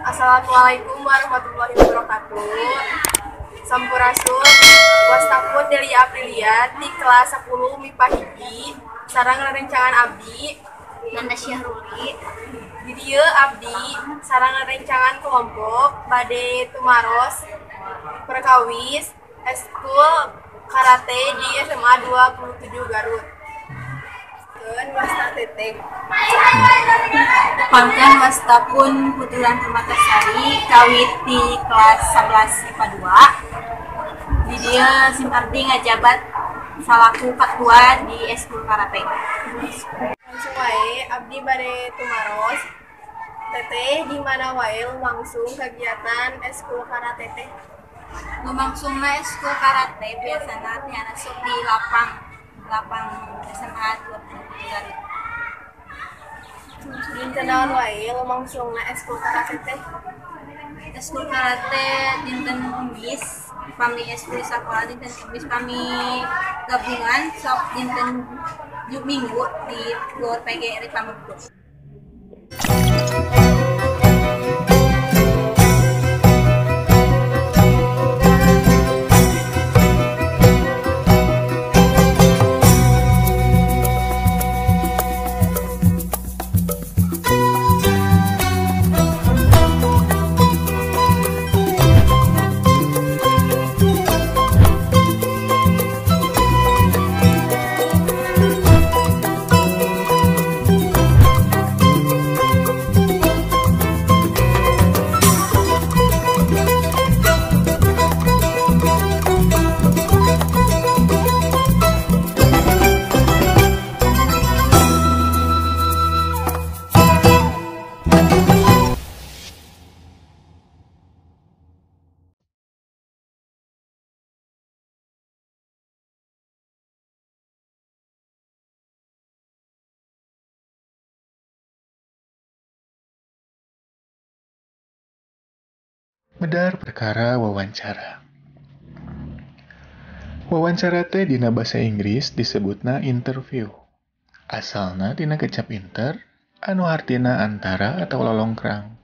Assalamualaikum warahmatullahi wabarakatuh. Sampurasun, wastapun Delia Aprilia di kelas 10 MIPA hiji, sareng rerencangan abdi Nanda Syahruli. di dieu abdi sareng rerencangan kelompok bade tumaros perkawis eskul karate di SMA 27 Garut. Keun wasta teteh. Pangkan wastapun Putulan Permatasari kawit di kelas 11 IPA 2. Di dia sim abdi ngajabat salaku ketua di eskul karate. Langsung wae abdi bade tumaros teteh di mana wae langsung kegiatan eskul karate teh. Lumangsungna eskul karate biasana tiana sok di lapang SMA 27 Garut. Dinten naon wae lumangsungna eskul karate teh. Eskul karate dinten Kamis, pami eskul sekolah dinten Kamis, pami gabungan sok dinten Minggu di Gor PGRI Pamengpeuk. Medar perkara wawancara. Wawancara teh dina basa Inggris disebutna interview. Asalna dina kecap inter, anu artina antara atau lolongkrang.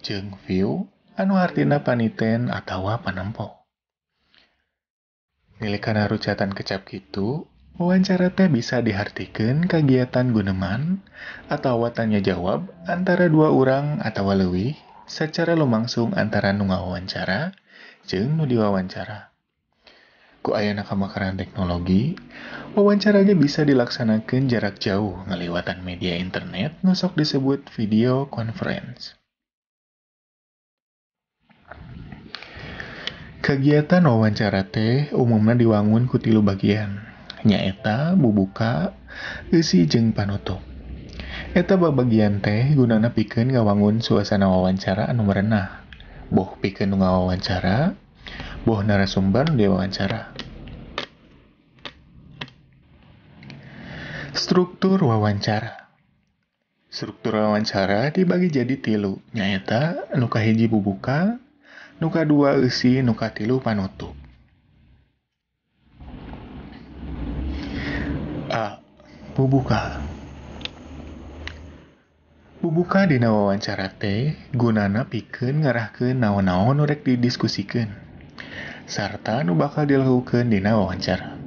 Jeung view, anu artina paniten atawa panempo. Milikana rucatan kecap kitu, wawancara teh bisa dihartikeun kagiatan guneman atawa tanya jawab antara dua urang atawa leuwih secara lumangsung antara nu ngawawancara jeung nu diwawancara. Ku ayana kamakaran teknologi, wawancara ge bisa dilaksanakeun jarak jauh ngaliwatan media internet nu sok disebut video conference. Kagiatan wawancara teh umumna diwangun ku 3 bagian, nyaeta bubuka, eusi jeung panutup. Eta babagian teh gunana pikeun ngawangun suasana wawancara anu merenah, boh pikeun nu ngawawancara, boh narasumber nu diwawancara. Struktur wawancara. Struktur wawancara dibagi jadi 3, nyaeta nu kahiji bubuka, nu kadua eusi, nu katilu panutup. A. Bubuka. Bubuka dina wawancara teh gunana pikeun ngarahkeun naon-naon nu rek didiskusikeun sarta nu bakal dilakukeun dina wawancara.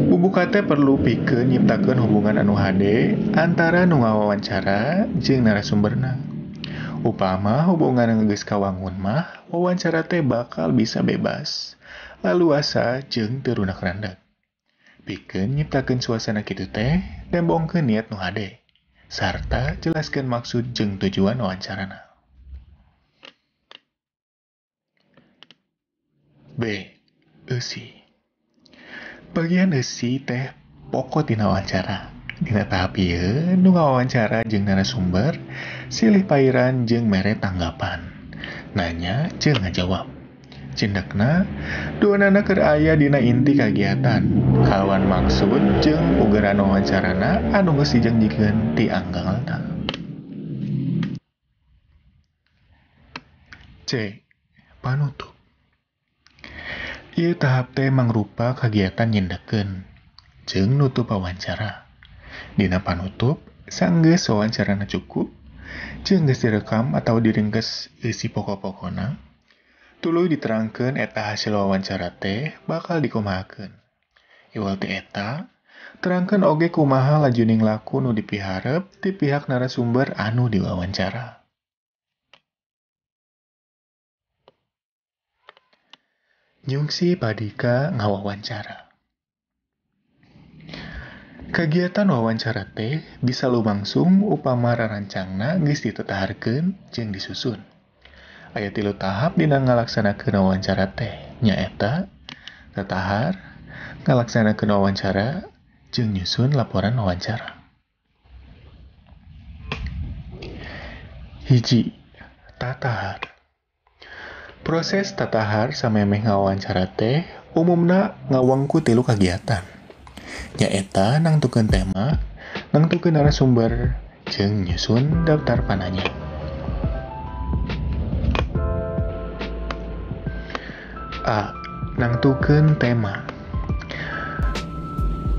Bubuka teh perlu pikeun nyiptakeun hubungan anu hade antara nu ngawawancara jeung narasumberna. Upama hubungan anu geus kawangun mah, wawancara teh bakal bisa bebas, laluasa jeung teu runek-randek. Pikeun nyiptakeun suasana kitu teh dembongkeun niat nu hade. Sarta jelaskan maksud jeung tujuan wawancarana. B. Eusi. Bagian eusi teh pokok dina wawancara. Dina tahap ieu nu ngawawancara jeung narasumber silih pairan jeung mere tanggapan, nanya jeung ngajawab. Cindekna, duanana keur aya dina inti kagiatan, kalawan maksud jeung pugeran wawancarana anu geus dijanjikeun ti anggalna. C. Panutup. Ieu tahap teh mangrupa kagiatan nyindekeun jeung nutup wawancara. Dina panutup, sanggeus wawancarana cukup, jeung geus direkam atau diringkes isi pokok-pokona, tuluy diterangkeun eta hasil wawancara teh bakal dikumahakeun. Iwal ti eta, terangkeun oge kumaha lajuning laku nu dipiharep ti pihak narasumber anu diwawancara. Nyungsi padika ngawawancara. Kagiatan wawancara teh bisa lumangsung upama rarancangna geus ditetaharkeun jeung disusun. Aya 3 tahap dina ngalaksanakeun wawancara teh, nyaeta tetahar, ngalaksanakeun wawancara, jeung nyusun laporan wawancara. 1. Tatahar. Proses tatahar samemeh ngawawancara teh umumna ngawangku 3 kagiatan. Nyaeta nangtukeun tema, nangtukeun narasumber, jeung nyusun daftar pananya. A. Nangtukeun tema.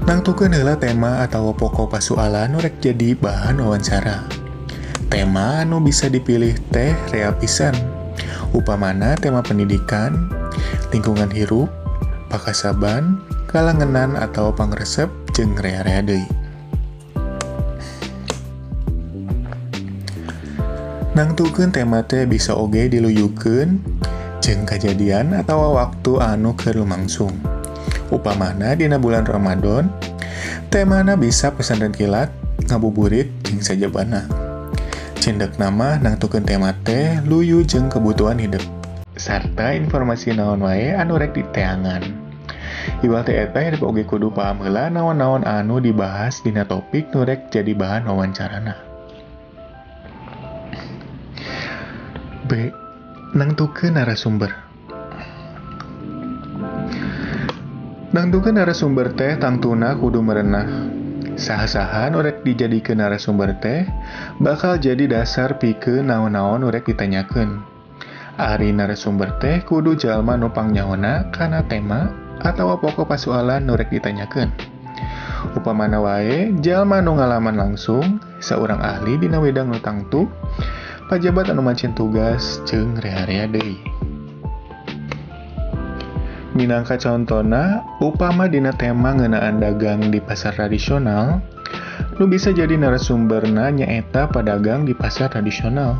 Nangtukeun heula tema atawa pokok pasualan nu rek jadi bahan wawancara. Tema anu bisa dipilih teh rea pisan. Upamana tema pendidikan, lingkungan hirup, pakasaban, kalangenan atau pangresep jeung rea-rea deui. Nangtukeun tema teh bisa oge diluyukeun jeung kajadian atawa waktu anu keur lumangsung. Upamana dina bulan Ramadan, temana bisa pesantren kilat, ngabuburit jeung sajabana. Cendek nama nangtukeun tema teh luyu jeung kebutuhan hidup sarta informasi naon wae anu rek diteangan. Iwal teh eta hidup oge kudu paham heula naon-naon anu dibahas dina topik nu rek jadi bahan wawancarana. B. Nangtukeun narasumber. Nangtukeun narasumber teh tangtuna kudu merenah. Saha-saha nu rek dijadikeun narasumber teh bakal jadi dasar pikeun naon-naon nu rek ditanyakeun. Ari narasumber teh kudu jalma nu pangnyaona kana tema atawa pokok pasualan nu rek ditanyakeun. Upamana wae jalma nu ngalaman langsung, saurang ahli dina wedang nu tangtu, pajabat anu mancin tugas jeung rea-rea deui. Minangka contona, upama dina tema ngeunaan dagang di pasar tradisional, nu bisa jadi narasumberna nyaeta padagang di pasar tradisional.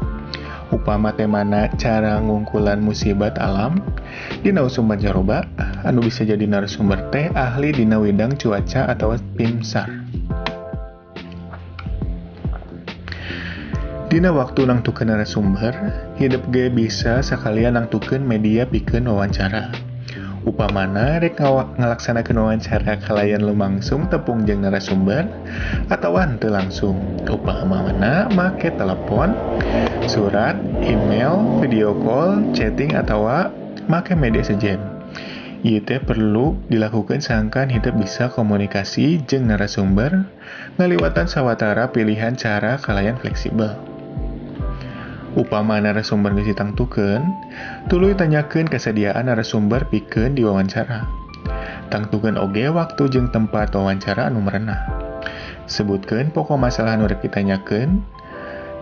Upama temana cara ngungkulan musibat alam dina usum banjaroba, anu bisa jadi narasumber teh ahli dina wedang cuaca atau tim SAR. Dina waktu nangtukeun narasumber, hidup ge bisa sakalian nangtukeun media pikeun wawancara. Upamana rek ngalaksanakeun wawancara kalayan lumangsung tepung jeung narasumber atawa henteu langsung. Upamana make telepon, surat, email, video call, chatting atawa make media sejen. Ieu teh perlu dilakukeun sangkan hidup bisa komunikasi jeung narasumber ngaliwatan sawatara pilihan cara kalayan fleksibel. Upama narasumber geus ditangtukeun, tuluy tanyakeun kasadiaan narasumber pikeun diwawancara. Tangtukeun oge waktu jeung tempat wawancara anu merenah. Sebutkeun pokok masalah anu rek ditanyakeun.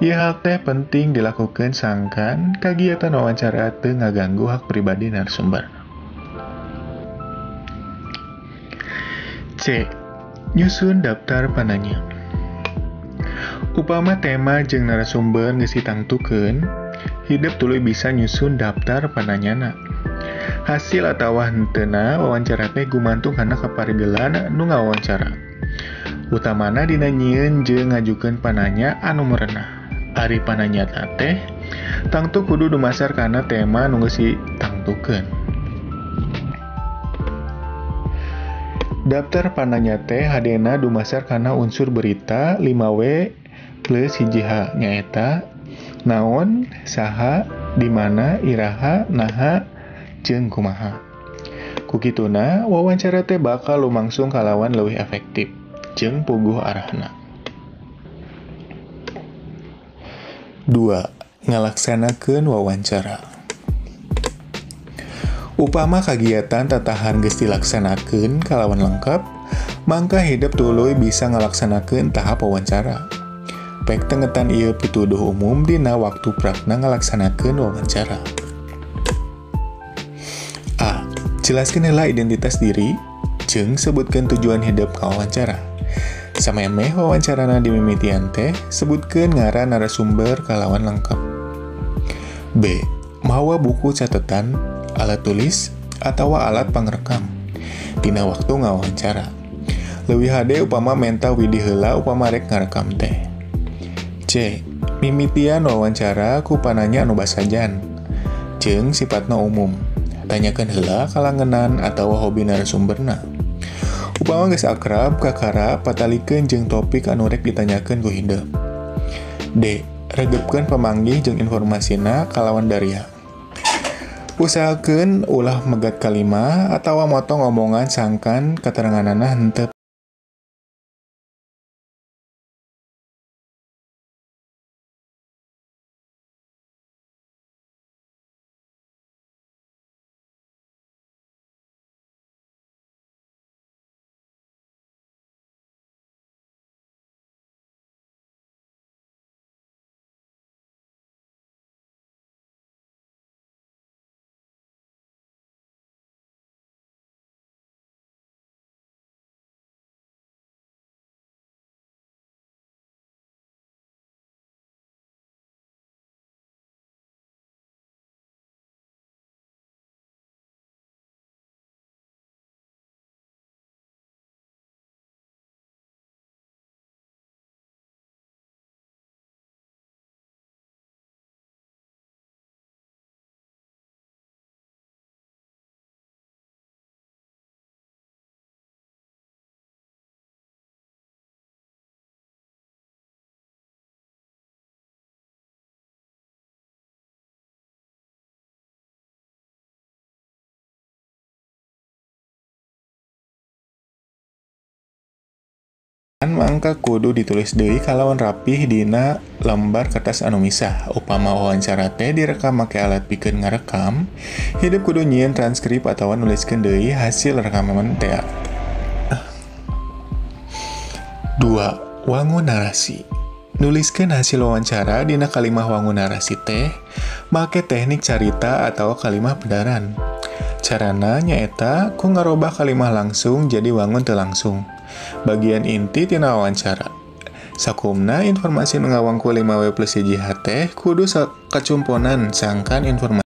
Ieu hal teh penting dilakukeun sangkan kagiatan wawancara teu ngaganggu hak pribadi narasumber. C. Nyusun daftar pananya. Upama tema jeung narasumber geus ditangtukeun, hidup tuluy bisa nyusun daftar pananyana. Hasil atawa henteuna wawancara teh gumantung kana kaparigelan nu ngawawancara. Utamana dina nyieun jeung ngajukeun pananya anu merenah. Ari pananyana teh tangtu kudu dumasar kana tema nu geus ditangtukeun. Daftar pananya teh hadena dumasar kana unsur berita 5W plus 1H nyaeta naon, saha, dimana, iraha, naha, jeung kumaha. Kukituna wawancara teh bakal lumangsung kalawan leuwih efektif jeung puguh arahna. 2. Ngalaksanakeun wawancara. Upama kagiatan tatahan geus dilaksanakeun kalawan lengkap, mangka hidup tuluy bisa ngalaksanakeun tahap wawancara. aspek tengetan ieu pituduh umum dina waktu prakna ngalaksanakeun wawancara. A. Jelaskeun heula identitas diri, jeung sebutkeun tujuan hidup ka wawancara. Samemeh wawancarana dimimitian teh, sebutkeun ngaran narasumber kalawan lengkap. B. Mawa buku catatan, alat tulis, atawa alat pangrekam dina waktu ngawawancara. Leuwih hade upama menta widih heula upama rek ngarekam teh. C. Mimitian wawancara ku pananya anu basajan, jeung sifatna umum. Tanyakeun heula kalangenan atawa hobi narasumberna. Upama geus akrab kakara patalikeun jeung topik anu rek ditanyakeun ku hideung. D. Regepkeun pamanggih jeung informasina kalawan daria. Usahakeun ulah megat kalimah atawa motong omongan sangkan kateranganana henteu. Mangka kudu ditulis deui kalawan rapih dina lembar kertas anu misah. Upama wawancara teh direkam make alat pikeun ngarekam, hideuk kudu nyieun transkrip atawa nuliskeun deui hasil rekaman teh. 2. Wangun narasi. Nuliskeun hasil wawancara dina kalimah wangun narasi teh, make teknik carita atawa kalimah pedaran. Carana nyaeta ku ngarobah kalimah langsung jadi wangun teu langsung. Bagian inti tina wawancara. Sakumna informasi nu ngawangku 5W+1H teh kudu kacumponan sangkan informasi